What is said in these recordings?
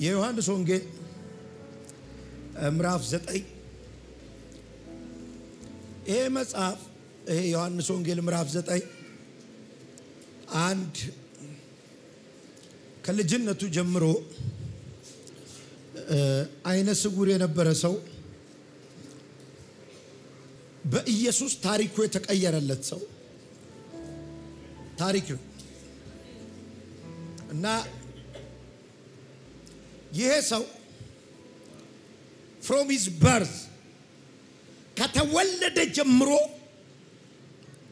የዮሐንስ ወንጌል ምዕራፍ 9 ይሄ መጽሐፍ ይሄ ዮሐንስ ወንጌል ምዕራፍ 9 አንድ ከልጅነቱ ጀምሮ አይነ ስውር የነበረ ሰው በኢየሱስ ታሪኩ የተቀየረለት ሰው ታሪክ እና ይሄ ሰው from his birth ከተወለደ ጀምሮ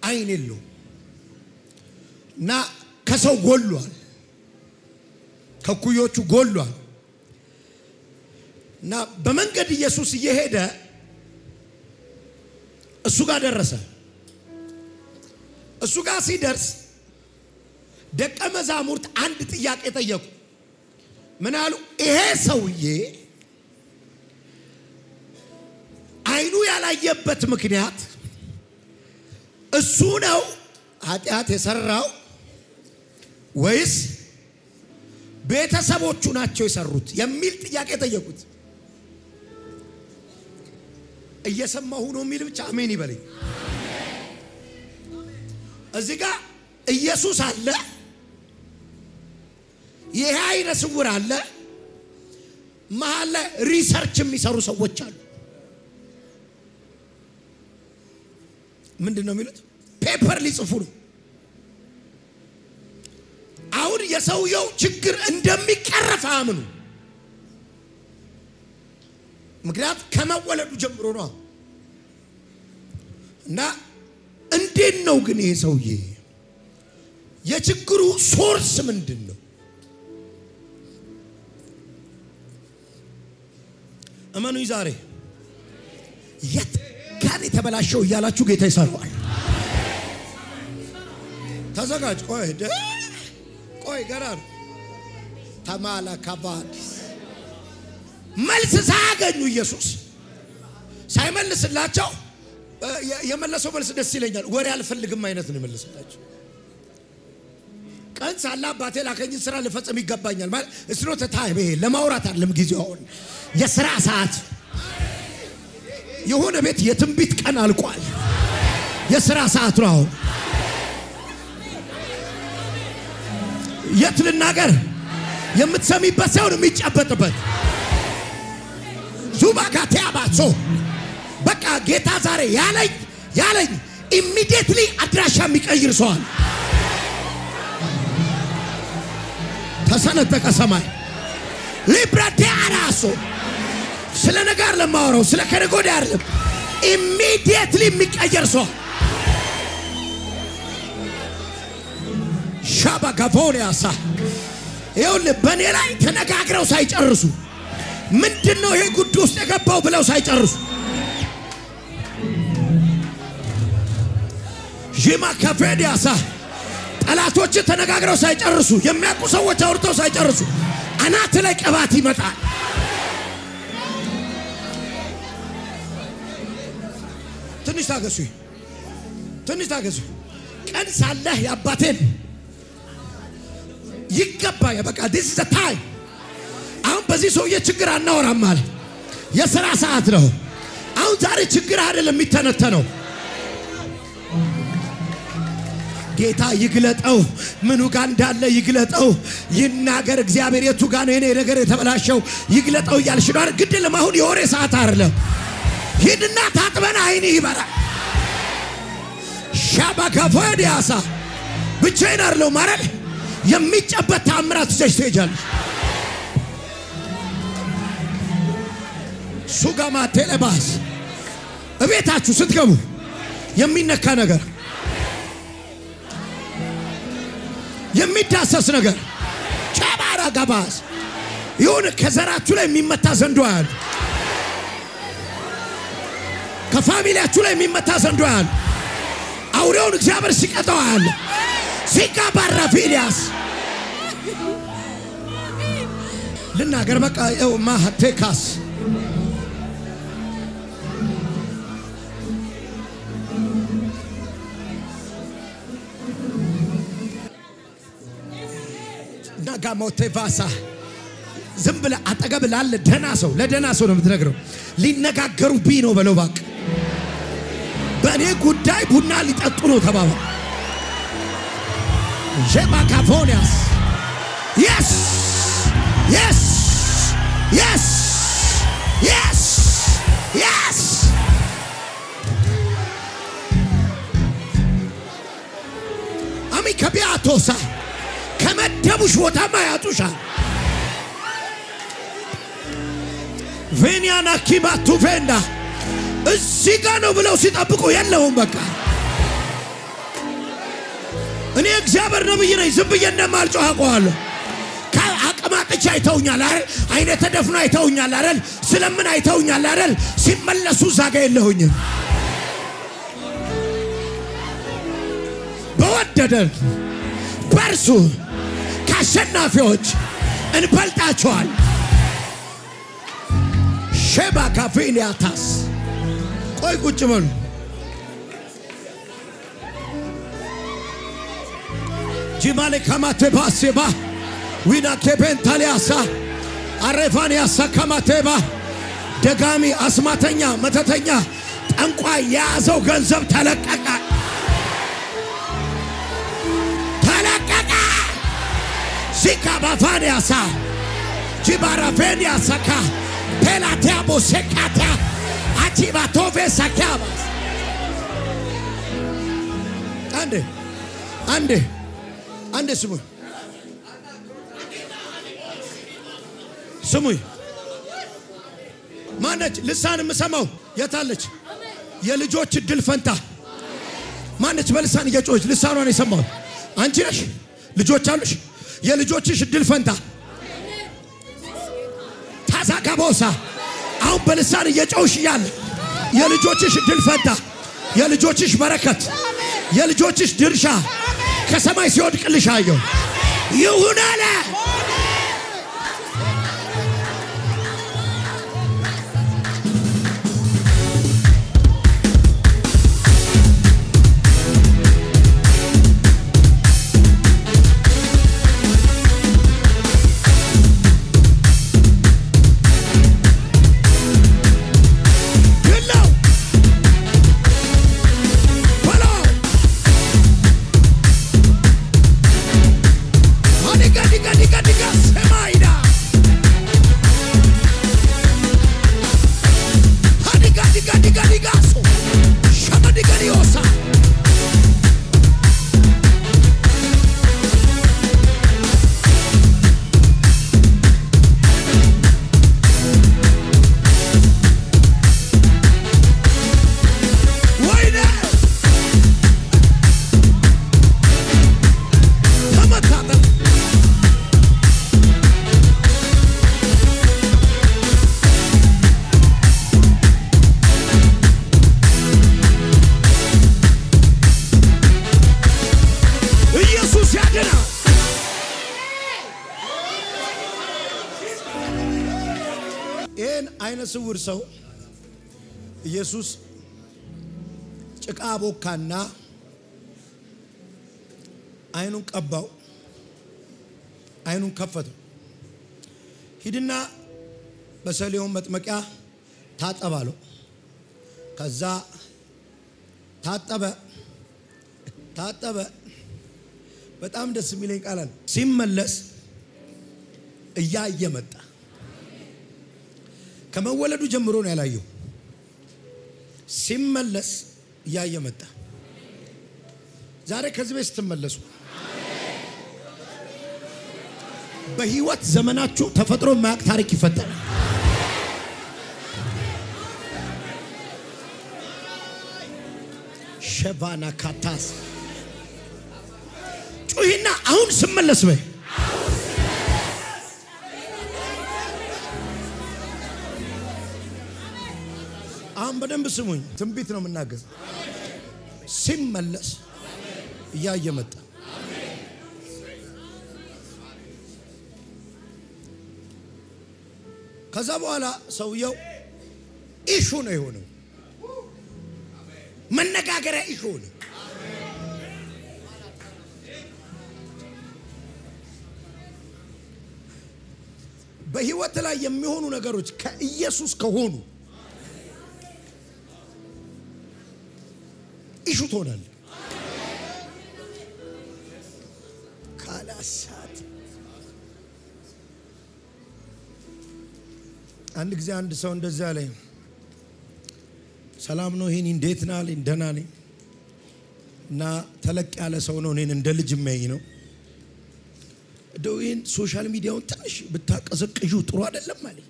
አይን የለው እና ከሰው ጎሏል ከኩዮቹ ጎሏል እና በመንገድ ኢየሱስ እየሄደ እሱ ጋር ደረሰ እሱ ጋር ሲደርስ ደቀ መዛሙርት አንድ ጥያቄ ጠየቁ ምን አሉ ይሄ ሰውዬ አይኑ ያላየበት ምክንያት እሱ ነው ኃጢአት የሰራው ወይስ ቤተሰቦቹ ናቸው የሰሩት የሚል ጥያቄ ጠየቁት እየሰማሁ ነው የሚል ብቻ አሜን ይበለኝ እዚህ ጋር ኢየሱስ አለ ይሄ አይነ ስውር አለ መሐላ ሪሰርች የሚሰሩ ሰዎች አሉ ምንድነው የሚሉት ፔፐር ሊጽፉ ነው አሁን የሰውየው ችግር እንደሚቀረፍ አምኑ ምክንያት ከመወለዱ ጀምሮ ነው እና እንዴት ነው ግን ይሄ ሰውዬ የችግሩ ሶርስ ምንድነው እመኑኝ ዛሬ የት ጋር የተበላሸው ያላችሁ ጌታ ይሰራዋል ተዘጋጅ ቆይ ገራር ተማላ ከባዲስ መልስ ሳያገኙ ኢየሱስ ሳይመልስላቸው የመለሰው መልስ ደስ ይለኛል ወሬ አልፈልግም አይነት ነው መልስላቸው ቀን ሳላ አባቴ ላከኝ ስራ ለፈጽም ይገባኛል ማለት እስኖ ተታይበ ለማውራት አይደለም ጊዜው አሁን የሥራ ሰዓት የሆነ ቤት የትንቢት ቀን አልቋል የሥራ ሰዓት ነው አሁን የት ልናገር የምትሰሚበት ሳይሆን የሚጨበጥበት ዙባጋቴ አባሶ በቃ ጌታ ዛሬ ያለኝ ኢሚዲየትሊ አድራሻ የሚቀይር ሰው አለ ተሰነጠቀ ሰማይ ሊብራዲያራሶ ስለ ነገር ለማወራው ስለ ከነጎድ አይደለም ኢሚዲየትሊ የሚቀየር ሰው ሻባ ጋቮሪያሳ ይሁን በኔ ላይ ተነጋግረው ሳይጨርሱ ምንድነው ይሄ ጉድ ውስጥ የገባው ብለው ሳይጨርሱ ጂማ ካፌዲያሳ ጠላቶች ተነጋግረው ሳይጨርሱ የሚያውቁ ሰዎች አውርተው ሳይጨርሱ አናት ላይ ቀባት ይመጣል ትንሽ ታገሱ ቀን ሳለህ ያባቴን ይገባ በቃ this is the time አሁን በዚህ ሰውዬ ችግር አናወራም ማለት የሥራ ሰዓት ነው አሁን ዛሬ ችግር አይደለም የሚተነተነው ጌታ ይግለጠው ምኑ ጋር እንዳለ ይግለጠው ይናገር እግዚአብሔር የቱ ጋር ነው የኔ ነገር የተበላሸው ይግለጠው ያልሽ ነው ግድ ለማሁን የወሬ ሰዓት አይደለም ሂድና ታጥበና አይኔ ይበራ ሻባጋፎዲያሳ ብቻዬን አይደለም ማለት የሚጨበት ታምራት ይዘሽ ትሄጃለሽ ሱጋማ ቴሌባስ እቤታችሁ ስትገቡ የሚነካ ነገር የሚዳሰስ ነገር ቻባራ ጋባስ ይሁን ከዘራችሁ ላይ የሚመታ ዘንዶ ያለ ከፋሚሊያችሁ ላይ የሚመታ ዘንዶ ያለ አውሬውን እግዚአብሔር ሲቀጣው ያለ ሲጋባራ ፊሊያስ ልናገር በቃ ማህቴካስ nagamote vasa ዝም ብለህ አጠገብ ላለ ደና ሰው ለደና ሰው ነው የምትነግረው። ሊነጋገሩብኝ ነው በለው ባክ። በእኔ ጉዳይ ቡና ሊጠጡ ነው ተባባ። ጀባካፎኒያስ yes yes yes yes yes አሚ ከቢያቶሳ ከመደቡሽ ቦታማ ያጡሻል። ቬኒያና ኪባቱ ቬንዳ እዚህ ጋር ነው ብለው ሲጠብቁ የለውም በቃ። እኔ እግዚአብሔር ነብይ ነኝ ዝም ብዬ እንደማልጮህ አውቀዋለሁ። አቅማጥቻ አይተውኛል አይደል? አይኔ ተደፍኖ አይተውኛል አይደል? ስለምን አይተውኛል አይደል? ሲመለሱ ዛጋ የለሁኝም። በወደደን በርሱ ከአሸናፊዎች እንበልጣቸዋል። ሼባ ካፊሊያታስ ቆይ ቁጭ በሉ። ጂማሌ ከማቴባሴባ ዊና ከቤንታሊያሳ አሬፋንያሳ ከማቴባ ደጋሚ አስማተኛ መተተኛ ጠንቋይ የያዘው ገንዘብ ተለቀቀ ተለቀቀ። ዚካ ባፋንያሳ ጂባራፌንያሳ ካ ፔላቲያቦ ሴካታ አቲባቶቬ ሳካባ አንዴ ስሙኝ ማነች ልሳን የምሰማው የታለች? የልጆች ድል ፈንታ ማነች? በልሳን እየጮች ልሳኗን የሰማው አንቺ ነሽ። ልጆች አሉሽ። የልጆችሽ ድል ፈንታ ታዛጋቦሳ አሁን በልሳን እየጮሽ ያለ የልጆችሽ ድል ፈንታ፣ የልጆችሽ በረከት፣ የልጆችሽ ድርሻ ከሰማይ ሲወድቅልሽ አየሁ። ይሁን አለ። አይነ ስውር ሰው ኢየሱስ ጭቃ ቦካና አይኑን ቀባው፣ አይኑን ከፈተው። ሂድና በሰሊሆም መጥመቂያ ታጠባለው። ከዛ ታጠበ። በጣም ደስ የሚለኝ ቃል አለ። ሲመለስ እያየ መጣ። ከመወለዱ ጀምሮ ነው ያላየው። ሲመለስ እያየ መጣ። ዛሬ ከዚህ ቤት ስትመለሱ በህይወት ዘመናችሁ ተፈጥሮ ማቅ ታሪክ ይፈጠራል። ሸባና ካታስ ጩሂና አሁን ስመለስ በይ። አሁን በደንብ ስሙኝ፣ ትንቢት ነው የምናገር። ሲመለስ እያየ መጣ። ከዛ በኋላ ሰውየው ኢሹ ነው የሆነው፣ መነጋገሪያ ኢሹ ነው። በህይወት ላይ የሚሆኑ ነገሮች ከኢየሱስ ከሆኑ ኢሹ ትሆናለህ። ካላሳት አንድ ጊዜ አንድ ሰው እንደዛ ላይ ሰላም ነው ይሄን እንዴት ነህ አለኝ። ደህና ነኝ እና ተለቅ ያለ ሰው ነው እኔን እንደ ልጅ የሚያይ ነው። ዶይን ሶሻል ሚዲያውን ትንሽ ብታቀዘቅዡ ጥሩ አይደለም ማለት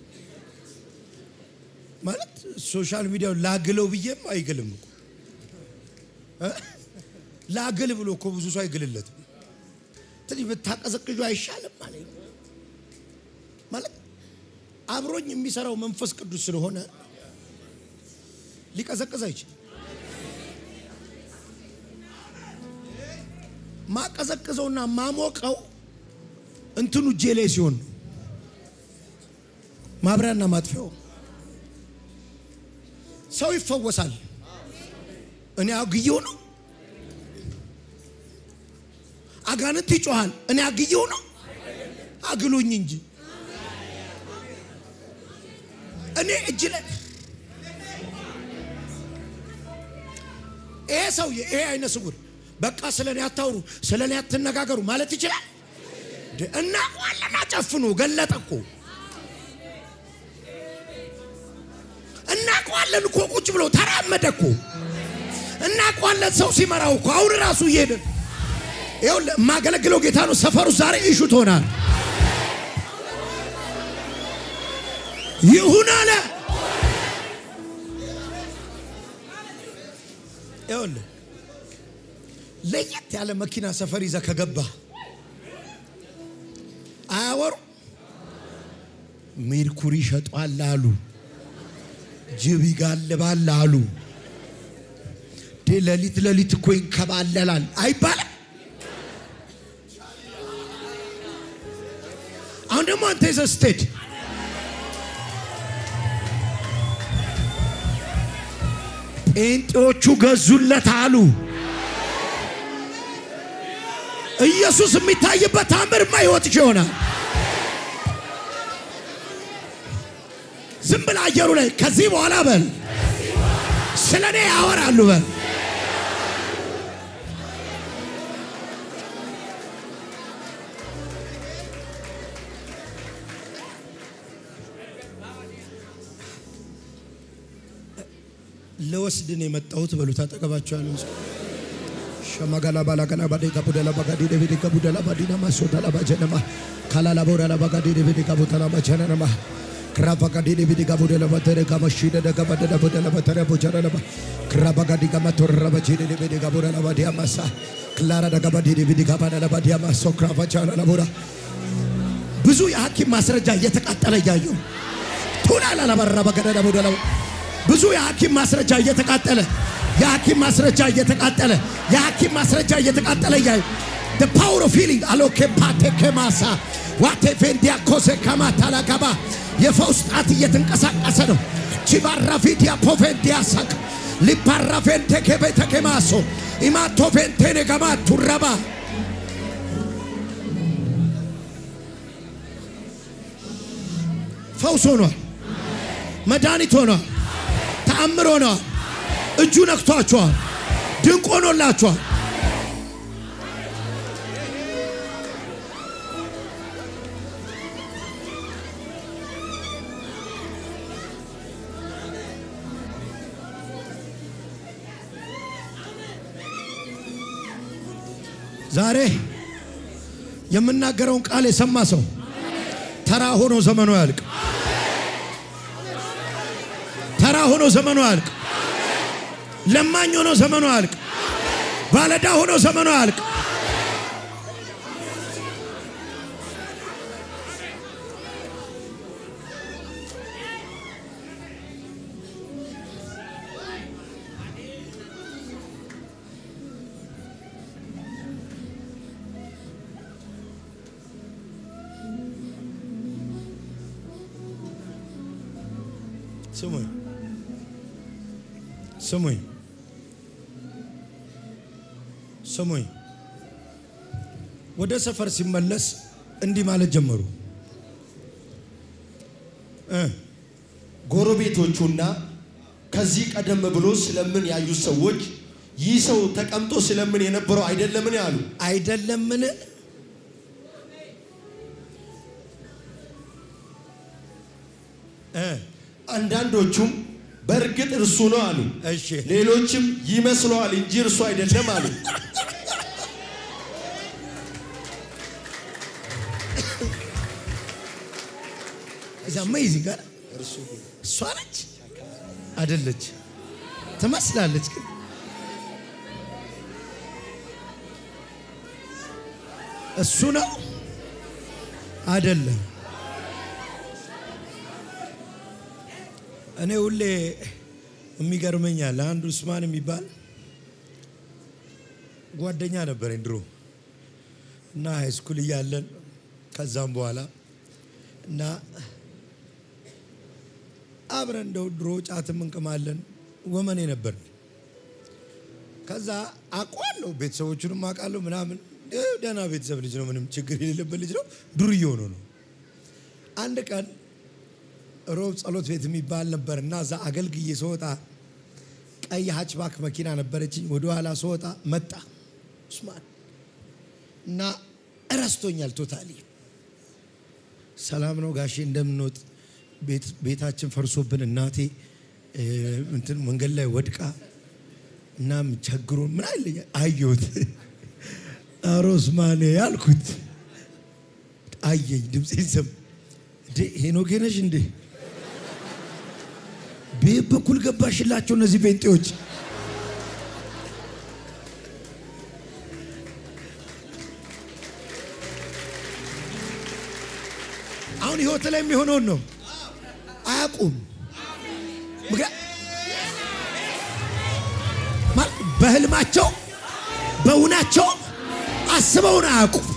ማለት ሶሻል ሚዲያው ላግለው ብዬም አይግልም እኮ ላግል ብሎ እኮ ብዙ ሰው አይግልለትም። ትንሽ ብታቀዘቅዡ አይሻልም ማለት አብሮኝ የሚሰራው መንፈስ ቅዱስ ስለሆነ ሊቀዘቅዝ አይችልም። ማቀዘቅዘውና ማሞቀው እንትኑ ጄሌ ሲሆን ማብሪያና ማጥፊያው ሰው ይፈወሳል። እኔ አግየው ነው አጋንንት ይጮሃል። እኔ አግየው ነው አግሉኝ እንጂ እኔ እጅ ላይ ሰው አይነ ስውር በቃ ስለኔ አታውሩ ስለኔ አትነጋገሩ ማለት ይችላል እና ዋለና ጨፍኑ ገለጠኩ እና ቋለን እኮ ቁጭ ብሎ ተራመደኩ እና ቋለን ሰው ሲመራው እኮ አሁን ራሱ ይሄድ ይኸው ማገለግለው ጌታ ነው። ሰፈሩ ዛሬ ኢሹ ትሆናል። ይሁን አለ ይኸው ለየት ያለ መኪና ሰፈር ይዘህ ከገባ አወሩ ሜርኩሪ ሸጧል አሉ ጅብ ይጋልባል አሉ ለሊት እኮ ይንከባለላል አይባልም። አሁን ደግሞ አንተ ይዘህ ስትሄድ ጴንጤዎቹ ገዙለት አሉ። ኢየሱስ የሚታይበት ታምርማ ህይወትሽ ይሆናል። ዝም ብለህ አየሩ ላይ ከዚህ በኋላ በል ስለኔ ያወራሉ በል ለወስድን የመጣሁት በሉታ ተቀባቻለሁ። ሸማጋላ ባላጋላ ባዴጋ ቡደላ ባጋዲ ደብዲ ከቡደላ ባዲና ማሶዳላ ባጀነማ ካላላ ቦራላ ባጋዲ ደብዲ ከቡተላ ባጀነማ ክራባጋዲ ደብዲ ከቡደላ ባተረ ከመሽደ ደገበደ ቡደላ ባተረ ቦጀረላ ክራባጋዲ ከመቶራ ባጂደ ደብዲ ከቡደላ ባዲያ ማሳ ክላራ ደገበዲ ደብዲ ከባደላ ባዲያ ማሶ ክራባቻላ ቦራ ብዙ የሐኪም ማስረጃ እየተቃጠለ ያዩ ቱላላ ለበራ ባገደ ቡደላ ብዙ የሐኪም ማስረጃ እየተቃጠለ የሐኪም ማስረጃ እየተቃጠለ ያዩ the power of healing aloke pate kemasa wate vendia kose kamatala gaba የፈውስ ጣት እየተንቀሳቀሰ ነው። ቺባራፊዲያ ፖቬንዲያ ሳክ ሊፓራፌንቴ ከቤተ ከማሶ ኢማቶ ቬንቴኔ ገማ ቱራባ ፈውስ ሆኗል። መድኃኒት ሆኗል። ተአምር ሆኗል። እጁ ነክቷቸዋል። ድንቅ ሆኖላቸዋል። ዛሬ የምናገረውን ቃል የሰማ ሰው ተራ ሆኖ ዘመኑ ያልቅ። ተራ ሆኖ ዘመኑ ያልቅ። ለማኝ ሆኖ ዘመኑ ያልቅ። ባለዳ ሆኖ ዘመኑ ያልቅ። ስሙኝ ወደ ሰፈር ሲመለስ እንዲህ ማለት ጀመሩ። ጎረቤቶቹና ከዚህ ቀደም ብሎ ስለምን ያዩ ሰዎች ይህ ሰው ተቀምጦ ስለምን የነበረው አይደለምን ያሉ አይደለምን አንዳንዶቹም በርግጥ እርሱ ነው አሉ እሺ ሌሎችም ይመስለዋል እንጂ እርሱ አይደለም አሉ It's amazing ጋር እሷ ነች አይደለች ትመስላለች ግን እሱ ነው አይደለም እኔ ሁሌ የሚገርመኛል አንዱ ኡስማን የሚባል ጓደኛ ነበረኝ ድሮ እና ሃይስኩል እያለን ከዛም በኋላ እና አብረን ድሮ ጫትም እንቀማለን ወመኔ ነበር ከዛ አቋለው ቤተሰቦቹንም አቃለው ምናምን ደና ቤተሰብ ልጅ ነው ምንም ችግር የሌለበት ልጅ ነው ዱርዬ ሆኖ ነው አንድ ቀን ሮብ ጸሎት ቤት የሚባል ነበርና ዛ አገልግዬ ሰውጣ ቀይ ሃችባክ መኪና ነበረችኝ ወደ ኋላ ሰውጣ መጣ ኡስማን እና እረስቶኛል ቶታሊ ሰላም ነው ጋሼ እንደምንወጥ ቤታችን ፈርሶብን እናቴ እንትን መንገድ ላይ ወድቃ እናም ቸግሮ ምን አይለኛ አየሁት ኡስማን ያልኩት አየኝ ድምጼን ሰም ሄኖክ ነሽ እንዴ በበኩል ገባሽላቸው እነዚህ ጴንጤዎች አሁን ህይወት ላይ የሚሆነው ነው አያቁም በህልማቸው በእውናቸው አስበውን አያቁም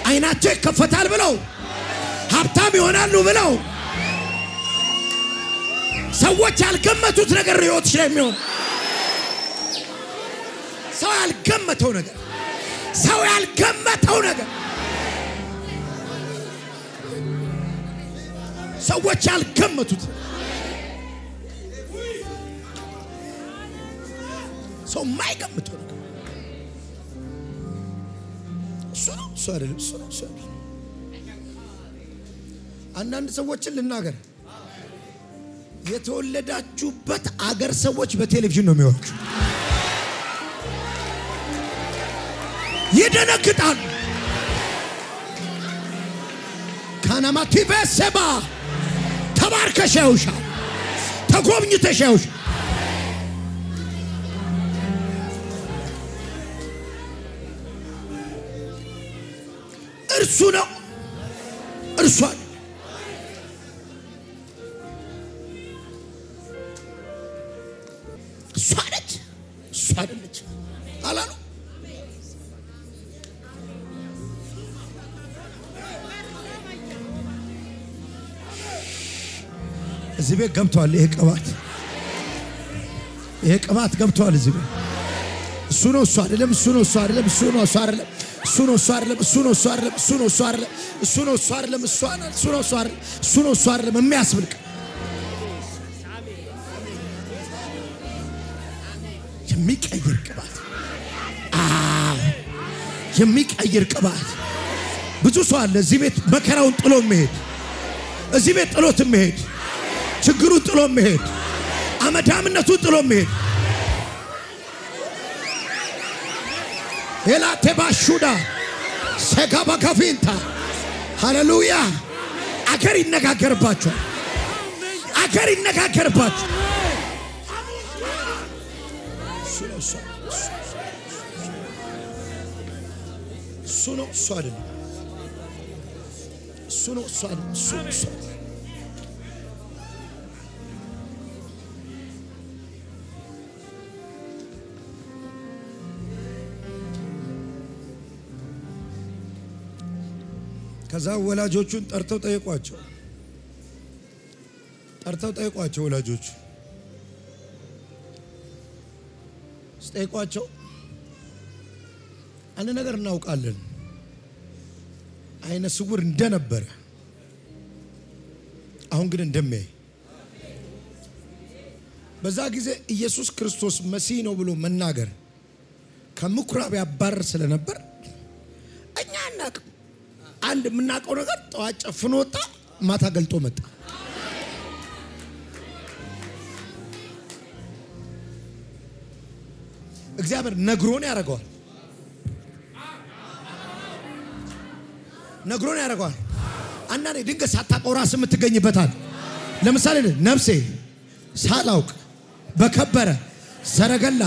አይናቸው ይከፈታል ብለው ሀብታም ይሆናሉ ብለው ሰዎች ያልገመቱት ነገር ነው ህይወትሽ ላይ የሚሆን ሰው ያልገመተው ነገር ሰዎች ያልገመቱት ሰው ማይገመተው ነገር እሱ አይደለም እሱ አንዳንድ ሰዎችን ልናገር የተወለዳችሁበት አገር ሰዎች በቴሌቪዥን ነው የሚያዩት ይደነግጣሉ ካናማቲ በሰባ ተባርከሻውሻ ተጎብኝተሻውሻ እርሱ ነው እርሷ አይደለች አላሉ እዚህ ቤት ገብቷል ይሄ ቅባት ገብቷል እዚህ ቤት እሱ ነው እሱ አይደለም እሱ ነው እሱ አይደለም እሱ ነው እሱ አይደለም እሱ ነው እሱ አይደለም እሱ ነው እሱ አይደለም እሱ ነው እሱ አይደለም እሱ ነው እሱ አይደለም እሱ ነው እሱ አይደለም እሱ ነው እሱ አይደለም የሚያስብልቅ የሚቀይር ቅባት የሚቀይር ቅባት ብዙ ሰው አለ እዚህ ቤት መከራውን ጥሎ መሄድ እዚህ ቤት ጥሎት መሄድ ችግሩን ጥሎ መሄድ አመዳምነቱን ጥሎ መሄድ ኤላቴ ባሹዳ ሰጋባ ከፊንታ ሃሌሉያ አገር ይነጋገርባቸዋል እሱ ነው እሱ አይደለም እሱ ነው እሱ አይደለም እሱ ነው እሱ ከዛ ወላጆቹን ጠርተው ጠይቋቸው ወላጆቹ ጠይቋቸው አንድ ነገር እናውቃለን አይነ ስውር እንደነበረ አሁን ግን እንደሚያይ በዛ ጊዜ ኢየሱስ ክርስቶስ መሲህ ነው ብሎ መናገር ከምኩራብ ያባረር ስለነበር እኛ እናቅ አንድ ምናቀው ነገር ጠዋት ጨፍኖ ወጣ ማታ ገልጦ መጣ እግዚአብሔር ነግሮን ያረጋዋል አንዳንዴ ድንገት ሳታውቀው ራስ የምትገኝበታል ለምሳሌ ነፍሴ ሳላውቅ በከበረ ሰረገላ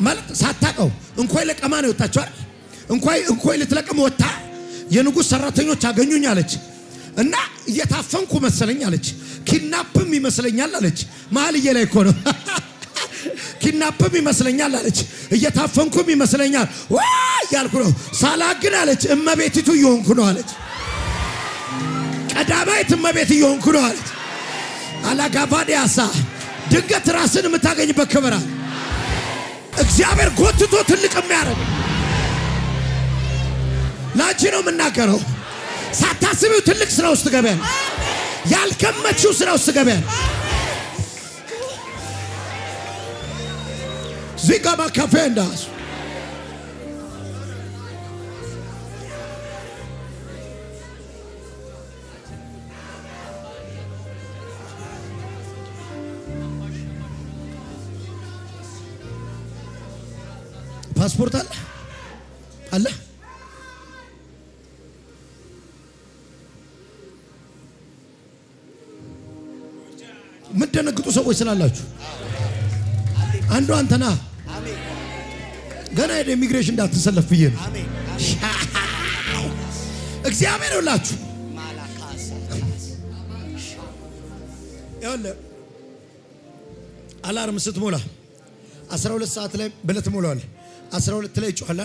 ማለት ሳታውቀው እንኳን ለቀማ ነው ወጣችው እንኳን ልትለቀም ወጣ የንጉስ ሰራተኞች አገኙኝ አለች እና እየታፈንኩ መሰለኝ አለች ኪድናፕም ይመስለኛል አለች ማልዬ ላይ እኮ ነው ኪድናፕም ይመስለኛል አለች እየታፈንኩም ይመስለኛል ያልኩ ነው ሳላግን አለች እመቤቲቱ ይሆንኩ ነው አለች ቀዳማይት እመቤት ይሆንኩ ነው አለች አላጋባዲያሳ ድንገት ራስን የምታገኝበት ክብራ እግዚአብሔር ጎትቶ ትልቅ የሚያረግ ላንቺ ነው የምናገረው ሳታስቢው ትልቅ ስራ ውስጥ ገበያን ያልከመችው ስራ ውስጥ ገበያን ዚጋባ ካፌንዳስ ፓስፖርት አለ ምትደነግጡ ሰዎች ስላላችሁ አንዱ አንተና ገና ኢሚግሬሽን እንዳትሰለፍ ይየን እግዚአብሔር ይላችሁ ያለ አላርም ስትሞላ 12 ሰዓት ላይ በለት ሞላል 12 ላይ ይጮሃል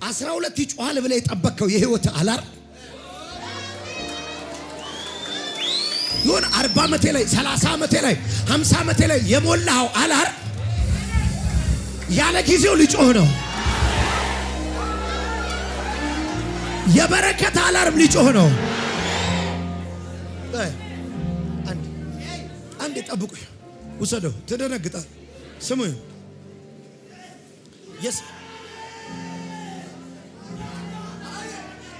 12 ይጮሃል ብለ የጠበቀው የህይወት አላርም ይሁን 40 ዓመቴ ላይ 30 ዓመቴ ላይ 50 ዓመቴ ላይ የሞላው አላርም ያለ ጊዜው ሊጮህ ነው የበረከት አላርም ሊጮህ ነው አንዴ ጠብቁ ወሰደው ተደነግጣል ስሙኝ yes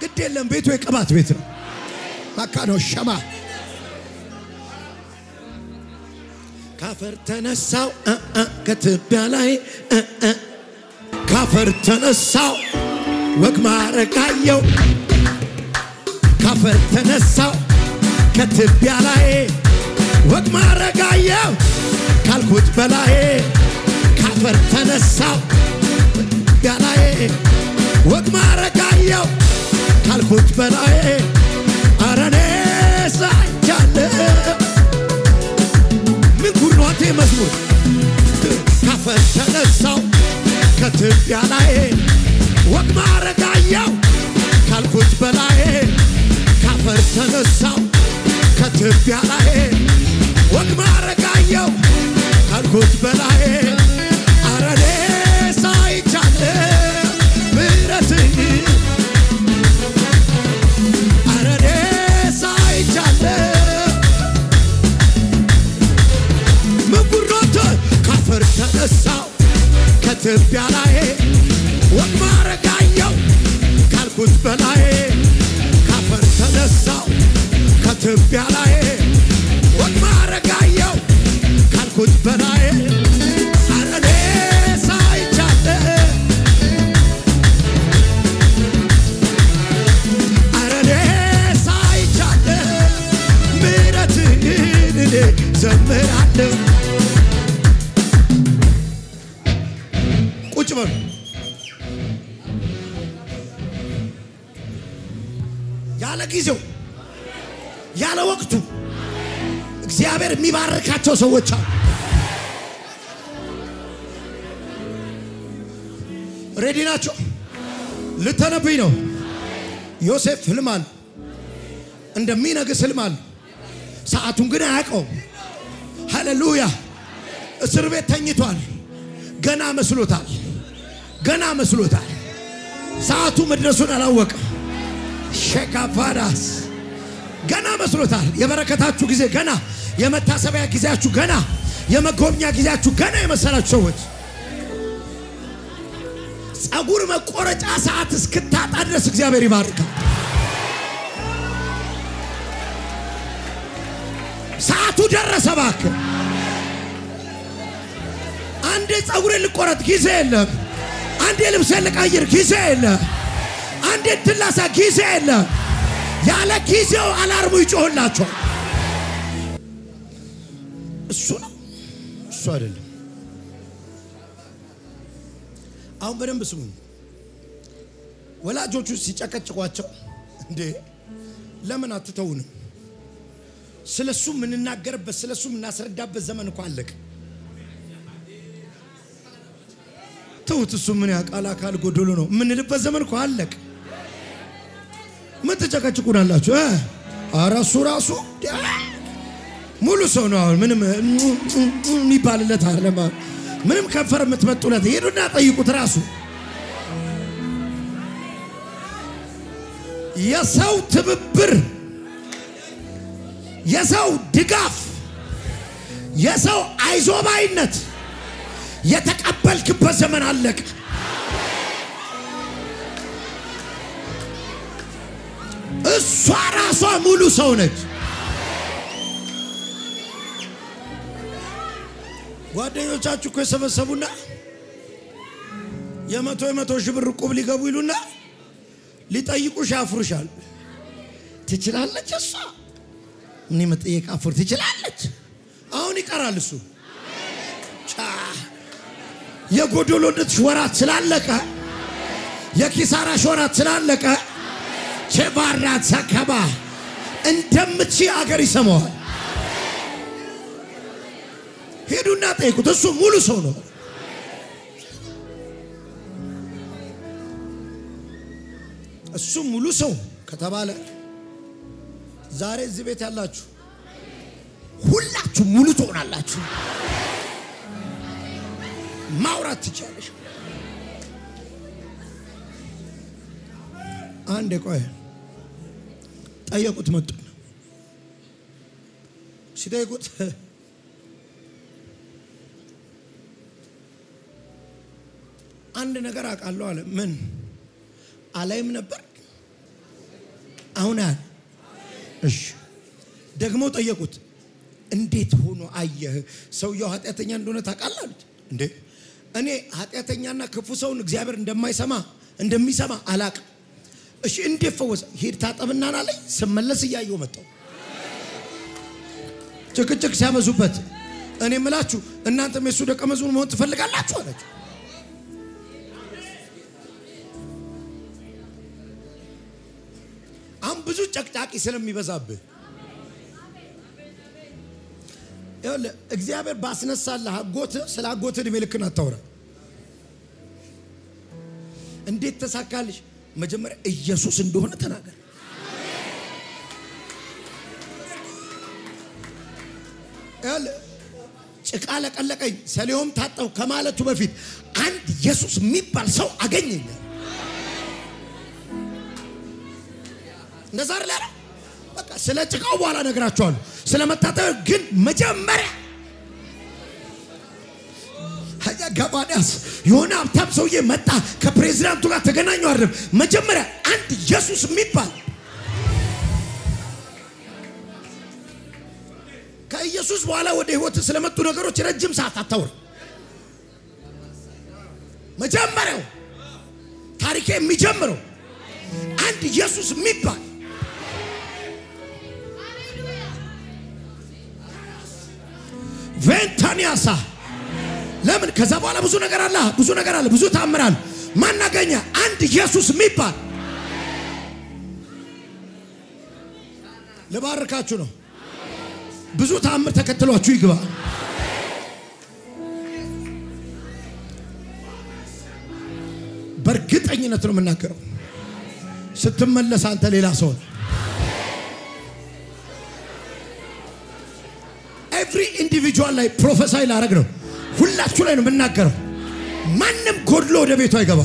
ግድ የለም ቤቱ የቅባት ቤት ነው ማካኖ ሸማ ካፈር ተነሳው ከትቢያ ላይ ካፈር ተነሳው ወግ ማረጋየው ካፈር ተነሳው ከትቢያ ላይ ወግ ማረጋየው ካልኩት በላይ ካፈር ተነሳው ከትቢያ ላይ ወግ ማረጋየው ካልኩት በላይ አረኔ ሳይቻለ ምን ኩርዋቴ መዝሙር ካፈር ተነሳው ከትቢያ ላይ ወግ ማረጋየው ካልኩት በላይ ካፈር ተነሳው ከትቢያ ላይ ወግ ማረጋየው ካልኩት በላይ አረኔ ሳይቻለ ምሕረት አረኔ ሳይቻለ ምጉሮት ካፈር ተነሳው ከትቢያ ላይ ወግ ማረጋየው ካልኩት በላይ ካፈር ተነሳው ከትቢያ ላይ ወግ ማረጋየው ካልኩት በላይ አረኔ ሳይቻለ አረኔ ሳይቻለ ምሕረትን ዘምራለሁ ቁጭ በሉ ያለ ጊዜው ያለ ወቅቱ እግዚአብሔር የሚባርካቸው ሰዎች አሉ ሬዲ ናቸው ልተነብይ ነው ዮሴፍ ህልማል እንደሚነግስ ህልማል ሰዓቱን ግን አያውቀውም ሃሌሉያ እስር ቤት ተኝቷል ገና መስሎታል ሰዓቱ መድረሱን አላወቀም ሸካፋራስ ገና መስሎታል። የበረከታችሁ ጊዜ ገና፣ የመታሰቢያ ጊዜያችሁ ገና፣ የመጎብኛ ጊዜያችሁ ገና የመሰላችሁ ሰዎች ጸጉር መቆረጫ ሰዓት እስክታጣ ድረስ እግዚአብሔር ይባርካል። ሰዓቱ ደረሰ እባክህ። አንዴ ጸጉሬን ልቆረጥ ጊዜ የለም። አንዴ ልብሴን ልቀይር ጊዜ የለም። አንዴ ትላሳ ጊዜ የለም። ያለ ጊዜው አላርሙ ይጮህላችኋል። እሱ ነው እሱ አይደለም። አሁን በደንብ ስሙኝ። ወላጆቹ ሲጨቀጭቋቸው እንዴ ለምን አትተውንም? ስለሱ ምን እናገርበት ስለሱ ምን እናስረዳበት ዘመን እኮ አለቀ። ተውት። እሱ ምን ያቃላ አካል ጎዶሎ ነው ምን ልበት ዘመን እኮ አለቀ። ምን ተጨቀጭቁናላችሁ? አራሱ ራሱ ሙሉ ሰው ነው። አሁን ምንም የሚባልለት አይደለም። ምንም ከንፈር የምትመጡለት ሄዱና ጠይቁት። ራሱ የሰው ትብብር፣ የሰው ድጋፍ፣ የሰው አይዞባይነት የተቀበልክበት ዘመን አለቀ። እሷ ራሷ ሙሉ ሰው ነች። ጓደኞቻችሁ እኮ የሰበሰቡና የመቶ ሺህ ብር ቁብ ሊገቡ ይሉና ሊጠይቁሽ ያፍሩሻል። ትችላለች እሷ ምን መጠየቅ አፍር ትችላለች። አሁን ይቀራል እሱ የጎዶሎነት ወራት ስላለቀ የኪሳራ ወራት ስላለቀ ቸባራት ሰከባ እንደምትቺ አገር ይሰማዋል። ሄዱና ጠይቁት። እሱ ሙሉ ሰው ነው። እሱ ሙሉ ሰው ከተባለ ዛሬ እዚህ ቤት ያላችሁ ሁላችሁ ሙሉ ትሆናላችሁ። ማውራት ትችላለሽ። አንዴ ቆይ ጠየቁት። መጡ ሲጠይቁት አንድ ነገር አውቃለሁ አለ። ምን አላይም ነበር አሁን አለ። እሺ ደግሞ ጠየቁት። እንዴት ሆኖ አየህ? ሰውየው ኃጢአተኛ እንደሆነ ታውቃለህ አሉት። እንዴ እኔ ኃጢአተኛና ክፉ ሰውን እግዚአብሔር እንደሚሰማ አላውቅም። እሺ እንዴት ፈወሰ? ሄድ ታጠብና አለኝ። ስመለስ እያየሁ መጣሁ። ጭቅጭቅ ሲያበዙበት እኔ እምላችሁ እናንተም የሱ ደቀ መዝሙር መሆን ትፈልጋላችሁ አላችሁ። አሁን ብዙ ጨቅጫቂ ስለሚበዛብህ ይኸውልህ እግዚአብሔር ባስነሳልህ አጎት ስለ አጎት እድሜ ልክን አታውራ። እንዴት ተሳካልሽ? መጀመሪያ ኢየሱስ እንደሆነ ተናገር። ይኸውልህ ጭቃ ለቀለቀኝ ሰሊሆም ታጠው ከማለቱ በፊት አንድ ኢየሱስ የሚባል ሰው አገኘኝ። እንደዛ አይደል? በቃ ስለ ጭቃው በኋላ ነግራችኋለሁ። ስለ መታጠብ ግን መጀመሪያ ጋባዳስ የሆነ ሀብታም ሰውዬ መጣ ከፕሬዝዳንቱ ጋር ተገናኙ አይደል? መጀመሪያ አንድ ኢየሱስ የሚባል ከኢየሱስ በኋላ ወደ ህይወት ስለመጡ ነገሮች ረጅም ሰዓት አታውራ። መጀመሪያው ታሪኬ የሚጀምረው አንድ ኢየሱስ የሚባል ቬንታኒያሳ ለምን ከዛ በኋላ ብዙ ነገር አለ ብዙ ታምራል። ማን አገኘ? አንድ ኢየሱስ የሚባል ለባረካችሁ ነው። ብዙ ታምር ተከትሏችሁ ይግባ። በእርግጠኝነት ነው የምናገረው። ስትመለስ አንተ ሌላ ሰው ነህ። ኤቭሪ ኢንዲቪጁዋል ላይ ፕሮፌሳይ ላረግ ነው። ሁላችሁ ላይ ነው የምናገረው። ማንም ጎድሎ ወደ ቤቱ አይገባ።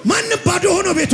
ማንም ባዶ ሆኖ ቤቱ